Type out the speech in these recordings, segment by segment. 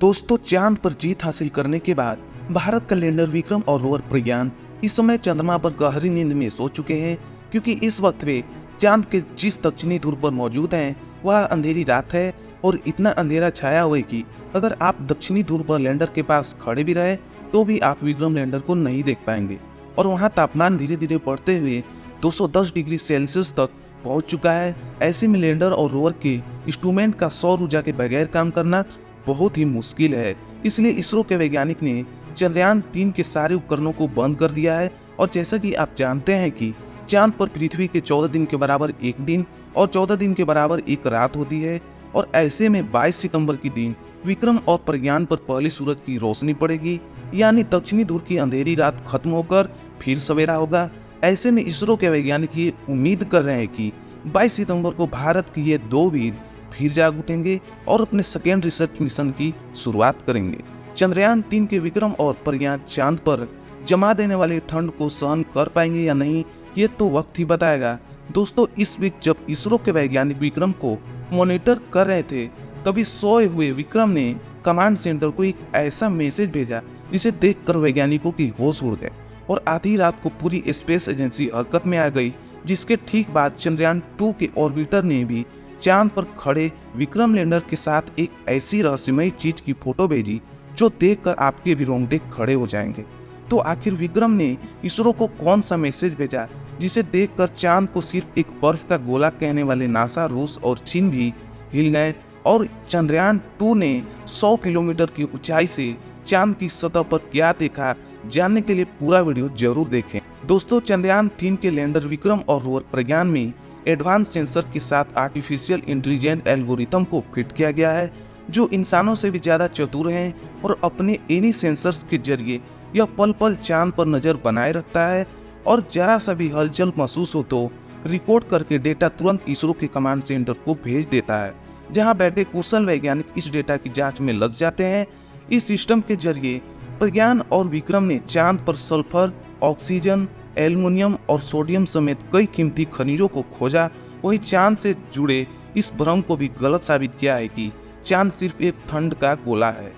दोस्तों, चांद पर जीत हासिल करने के बाद भारत का लैंडर विक्रम और रोवर प्रज्ञान इस समय चंद्रमा पर गहरी नींद में सो चुके हैं, क्योंकि इस वक्त वे चांद के जिस दक्षिणी ध्रुव पर मौजूद हैं वह अंधेरी रात है और इतना अंधेरा छाया हुआ है कि अगर आप दक्षिणी ध्रुव पर लैंडर के पास खड़े भी रहे तो भी आप विक्रम लैंडर को नहीं देख पाएंगे। और वहाँ तापमान धीरे धीरे बढ़ते हुए 210 डिग्री सेल्सियस तक पहुंच चुका है। ऐसे में लैंडर और रोवर के इंस्ट्रूमेंट का सौर ऊर्जा के बगैर काम करना बहुत ही मुश्किल है। इसलिए इसरो के वैज्ञानिक ने चंद्रयान-3 के सारे उपकरणों को बंद कर दिया है। और जैसा कि आप जानते हैं कि चांद पर पृथ्वी के 14 दिन के बराबर एक दिन और 14 दिन के बराबर एक रात होती है। और ऐसे में 22 सितंबर के दिन विक्रम और प्रज्ञान पर पहली सूरज की रोशनी पड़ेगी, यानी दक्षिणी ध्रुव की अंधेरी रात खत्म होकर फिर सवेरा होगा। ऐसे में इसरो के वैज्ञानिक ये उम्मीद कर रहे हैं कि 22 सितंबर को भारत के ये दो वीर फिर जाग उठेंगे और अपने सेकेंड रिसर्च मिशन की शुरुआत करेंगे। चंद्रयान-3 के विक्रम और प्रज्ञान चांद पर जमा देने वाले ठंड को सहन कर पाएंगे या नहीं, ये तो वक्त ही बताएगा। दोस्तों, इस बीच जब इसरो के वैज्ञानिक विक्रम को मॉनिटर कर रहे थे, तभी सोए हुए विक्रम ने कमांड सेंटर को एक ऐसा मैसेज भेजा जिसे देखकर वैज्ञानिकों की होश उड़ गए और आधी रात को पूरी स्पेस एजेंसी हरकत में आ गई। जिसके ठीक बाद चंद्रयान-2 के ऑर्बिटर ने भी चांद पर खड़े विक्रम लैंडर के साथ एक ऐसी रहस्यमयी चीज की फोटो भेजी जो देखकर आपके भी रोंगटे खड़े हो जाएंगे। तो आखिर विक्रम ने इसरो को कौन सा मैसेज भेजा जिसे देखकर चांद को सिर्फ एक बर्फ का गोला कहने वाले नासा, रूस और चीन भी हिल गए। और चंद्रयान-2 ने 100 किलोमीटर की ऊंचाई से चांद की सतह पर क्या देखा, जानने के लिए पूरा वीडियो जरूर देखें। दोस्तों, चंद्रयान-3 के लैंडर विक्रम और रोवर प्रज्ञान में एडवांस सेंसर के साथ आर्टिफिशियल इंटेलिजेंट एल्गोरिथम को फिट किया गया है, जो इंसानों से भी ज्यादा चतुर हैं और अपने इन्हीं सेंसर्स के जरिए यह पल पल चांद पर नजर बनाए रखता है। और जरा सा भी हलचल महसूस हो तो रिकॉर्ड करके डेटा तुरंत इसरो के कमांड सेंटर को भेज देता है, जहां बैठे कुशल वैज्ञानिक इस डेटा की जांच में लग जाते हैं। इस सिस्टम के जरिए प्रज्ञान और विक्रम ने चांद पर सल्फर, ऑक्सीजन, एल्युमिनियम और सोडियम समेत कई कीमती खनिजों को खोजा। वही चांद से जुड़े इस भ्रम को भी गलत साबित किया है कि चांद सिर्फ एक ठंड का गोला है।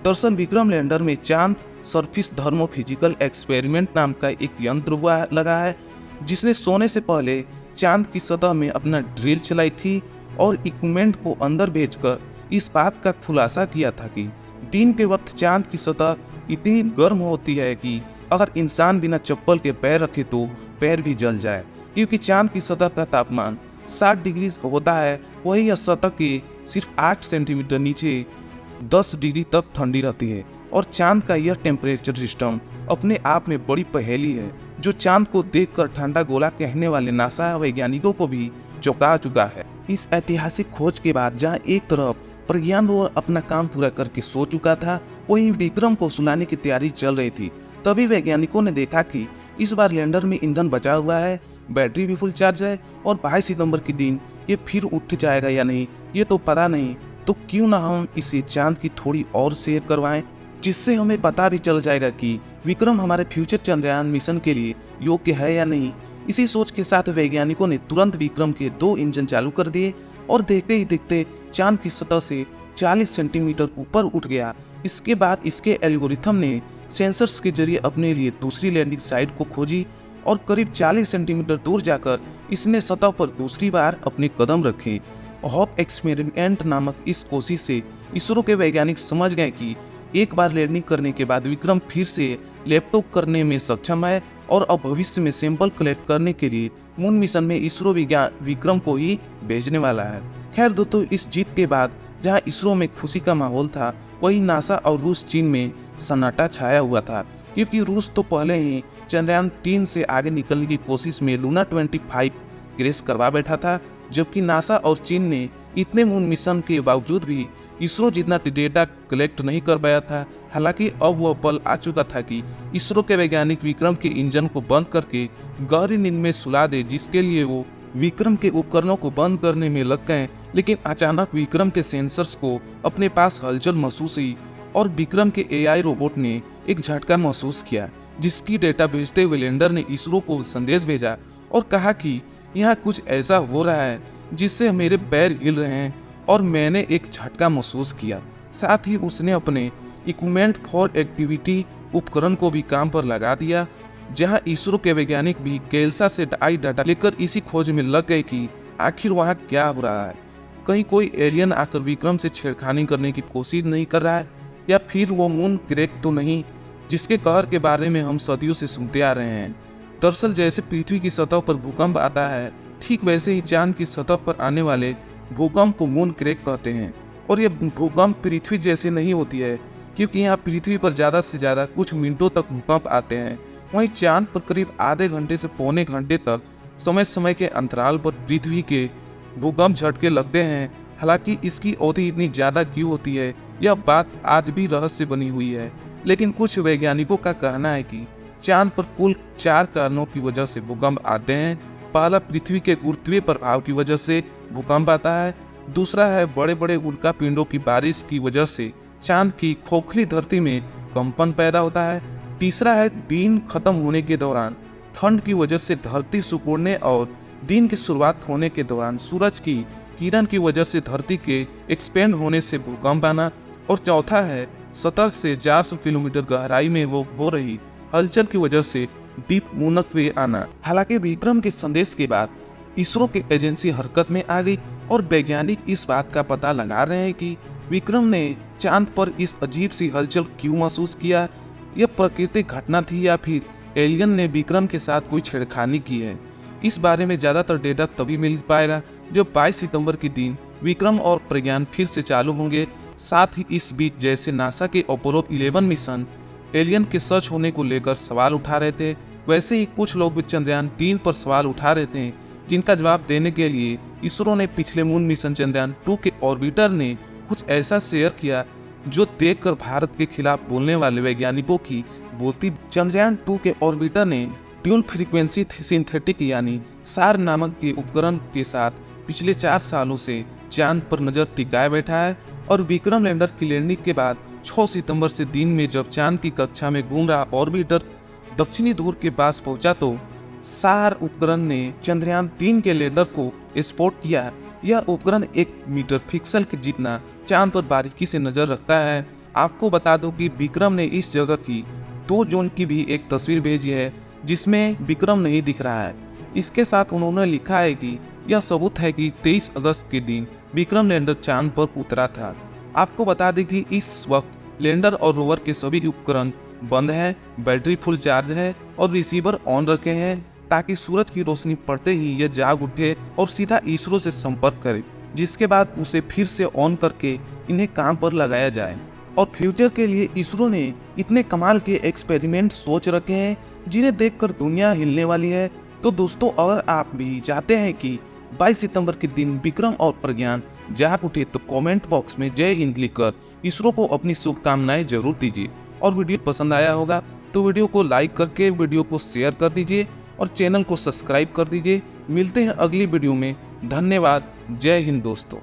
दरअसल विक्रम लैंडर में चांद सरफेस थर्मोफिजिकल एक्सपेरिमेंट नाम का एक यंत्र हुआ लगा है, जिसने सोने से पहले चांद की सतह में अपना ड्रिल चलाई थी और इक्विपमेंट को अंदर भेजकर इस बात का खुलासा किया था कि दिन के वक्त चांद की सतह इतनी गर्म होती है कि अगर इंसान बिना चप्पल के पैर रखे तो पैर भी जल जाए, क्योंकि चांद की सतह का तापमान 60 डिग्री होता है। वही यह सतह के सिर्फ 8 सेंटीमीटर नीचे 10 डिग्री तक ठंडी रहती है। और चांद का यह टेम्परेचर सिस्टम अपने आप में बड़ी पहेली है, जो चांद को देखकर ठंडा गोला कहने वाले नासा वैज्ञानिकों को भी चौंका चुका है। इस ऐतिहासिक खोज के बाद जहाँ एक तरफ प्रज्ञान रोवर अपना काम पूरा करके सो चुका था, वहीं विक्रम को सुलाने की तैयारी चल रही थी, तभी वैज्ञानिकों ने देखा कि इस बार लैंडर में ईंधन बचा हुआ है, बैटरी भी फुल चार्ज है और 22 सितंबर के दिन ये फिर उठ जाएगा या नहीं ये तो पता नहीं। तो क्यों ना हम इसे चांद की थोड़ी और सैर करवाएं, जिससे हमें पता भी चल जाएगा कि विक्रम हमारे फ्यूचर चंद्रयान मिशन के लिए योग्य है या नहीं। इसी सोच के साथ वैज्ञानिकों ने तुरंत विक्रम के 2 इंजन चालू कर दिए और देखते ही देखते चांद की सतह से 40 सेंटीमीटर ऊपर उठ गया। इसके बाद इसके एल्गोरिथम ने सेंसर्स के जरिए अपने लिए दूसरी लैंडिंग साइट को खोजी और करीब 40 सेंटीमीटर दूर जाकर इसने सतह पर दूसरी बार अपने कदम रखे। हॉप एक्सपेरिमेंट नामक इस कोशिश से इसरो के वैज्ञानिक समझ गए कि एक बार लैंडिंग करने के बाद विक्रम फिर से लैपटॉप करने में सक्षम है और अब भविष्य में सैंपल कलेक्ट करने के लिए मून मिशन में इसरो विक्रम को ही भेजने वाला है। खैर दोस्तों, इस जीत के बाद जहां इसरो में खुशी का माहौल था, वहीं नासा और रूस चीन में सन्नाटा छाया हुआ था, क्योंकि रूस तो पहले ही चंद्रयान-3 से आगे निकलने की कोशिश में लूना 25 क्रैश करवा बैठा था, जबकि नासा और चीन ने इतने मून मिशन के बावजूद भी इसरो जितना डेटा कलेक्ट नहीं कर पाया था। हालांकि अब वह पल आ चुका था कि इसरो के वैज्ञानिक विक्रम के इंजन को बंद करके गहरी नींद में सुला दे, जिसके लिए वो विक्रम के उपकरणों को बंद करने में लग गए। लेकिन अचानक विक्रम के सेंसर्स को अपने पास हलचल महसूस हुई और विक्रम के एआई रोबोट ने एक झटका महसूस किया, जिसकी डेटा भेजते हुए लैंडर ने इसरो को संदेश भेजा और कहा कि यहाँ कुछ ऐसा हो रहा है जिससे मेरे पैर हिल रहे हैं और मैंने एक झटका महसूस किया। साथ ही उसने अपने इक्विपमेंट फॉर एक्टिविटी उपकरण को भी काम पर लगा दिया, जहां इसरो के वैज्ञानिक भी केल्सा से आई डाटा लेकर इसी खोज में लग गए कि आखिर वहां क्या हो रहा है। कहीं कोई एलियन आकर विक्रम से छेड़खानी करने की कोशिश नहीं कर रहा है, या फिर वो मून क्रैक तो नहीं जिसके कहर के बारे में हम सदियों से सुनते आ रहे हैं। दरअसल जैसे पृथ्वी की सतह पर भूकंप आता है, ठीक वैसे ही चांद की सतह पर आने वाले भूकंप को मून क्रैक कहते हैं। और ये भूकंप पृथ्वी जैसे नहीं होती है, क्योंकि यहाँ पृथ्वी पर ज़्यादा से ज़्यादा कुछ मिनटों तक भूकंप आते हैं। वहीं चांद पर करीब आधे घंटे से पौने घंटे तक समय समय के अंतराल पर पृथ्वी के भूकंप झटके लगते हैं। हालांकि इसकी अवधि इतनी ज़्यादा क्यों होती है, यह बात आज भी रहस्य बनी हुई है। लेकिन कुछ वैज्ञानिकों का कहना है कि चांद पर कुल 4 कारणों की वजह से भूकंप आते हैं। पहला, पृथ्वी के गुरुत्वीय प्रभाव की वजह से भूकंप आता है। दूसरा है बड़े बड़े उल्का पिंडों की बारिश की वजह से चांद की खोखली धरती में कंपन पैदा होता है। तीसरा है दिन खत्म होने के दौरान ठंड की वजह से धरती सिकुड़ने और दिन की शुरुआत होने के दौरान सूरज की किरण की वजह से धरती के एक्सपेंड होने से भूकंप आना। और चौथा है सतह से 400 किलोमीटर गहराई में वो हो रही हलचल की वजह से डीप मूनक पे आना। हालांकि विक्रम के संदेश के बाद इसरो की एजेंसी हरकत में आ गई और वैज्ञानिक इस बात का पता लगा रहे हैं कि विक्रम ने चांद पर इस अजीब सी हलचल क्यों महसूस किया। यह प्राकृतिक घटना थी या फिर एलियन ने विक्रम के साथ कोई छेड़खानी की है। इस बारे में ज़्यादातर डेटा तभी मिल पाएगा जब 22 सितंबर के दिन विक्रम और प्रज्ञान फिर से चालू होंगे। साथ ही इस बीच जैसे नासा के अपोलो 11 मिशन एलियन के सच होने को लेकर सवाल उठा रहे थे, वैसे ही कुछ लोग भी चंद्रयान 3 पर सवाल उठा रहे थे, जिनका जवाब देने के लिए इसरो ने पिछले मून मिशन चंद्रयान 2 के ऑर्बिटर ने कुछ ऐसा शेयर किया जो देखकर भारत के खिलाफ बोलने वाले वैज्ञानिकों की बोलती। चंद्रयान 2 के ऑर्बिटर ने ड्यूल फ्रीक्वेंसी सिंथेटिक यानी सार नामक के उपकरण के साथ पिछले 4 सालों से चांद पर नजर टिकाए बैठा है। और विक्रम लैंडर की लैंडिंग के बाद 6 सितंबर से दिन में जब चांद की कक्षा में घूम रहा ऑर्बिटर दक्षिणी ध्रुव के पास पहुंचा तो सार उपकरण ने चंद्रयान 3 के लैंडर को स्पॉट किया। यह उपकरण 1 मीटर पिक्सल के जितना चांद पर बारीकी से नजर रखता है। आपको बता दो कि विक्रम ने इस जगह की 2 जोन की भी एक तस्वीर भेजी है जिसमें विक्रम नहीं दिख रहा है। इसके साथ उन्होंने लिखा है कि यह सबूत है कि 23 अगस्त के दिन विक्रम लैंडर चांद पर उतरा था। आपको बता दें कि इस वक्त लैंडर और रोवर के सभी उपकरण बंद हैं, बैटरी फुल चार्ज है और रिसीवर ऑन रखे हैं ताकि सूरज की रोशनी पड़ते ही यह जाग उठे और सीधा इसरो से संपर्क करे, जिसके बाद उसे फिर से ऑन करके इन्हें काम पर लगाया जाए। और फ्यूचर के लिए इसरो ने इतने कमाल के एक्सपेरिमेंट सोच रखे हैं जिन्हें देखकर दुनिया हिलने वाली है। तो दोस्तों, अगर आप भी चाहते हैं कि 22 सितंबर के दिन विक्रम और प्रज्ञान जाग उठे तो कमेंट बॉक्स में जय हिंद लिखकर इसरो को अपनी शुभकामनाएं जरूर दीजिए। और वीडियो पसंद आया होगा तो वीडियो को लाइक करके वीडियो को शेयर कर दीजिए और चैनल को सब्सक्राइब कर दीजिए। मिलते हैं अगली वीडियो में। धन्यवाद। जय हिंद दोस्तों।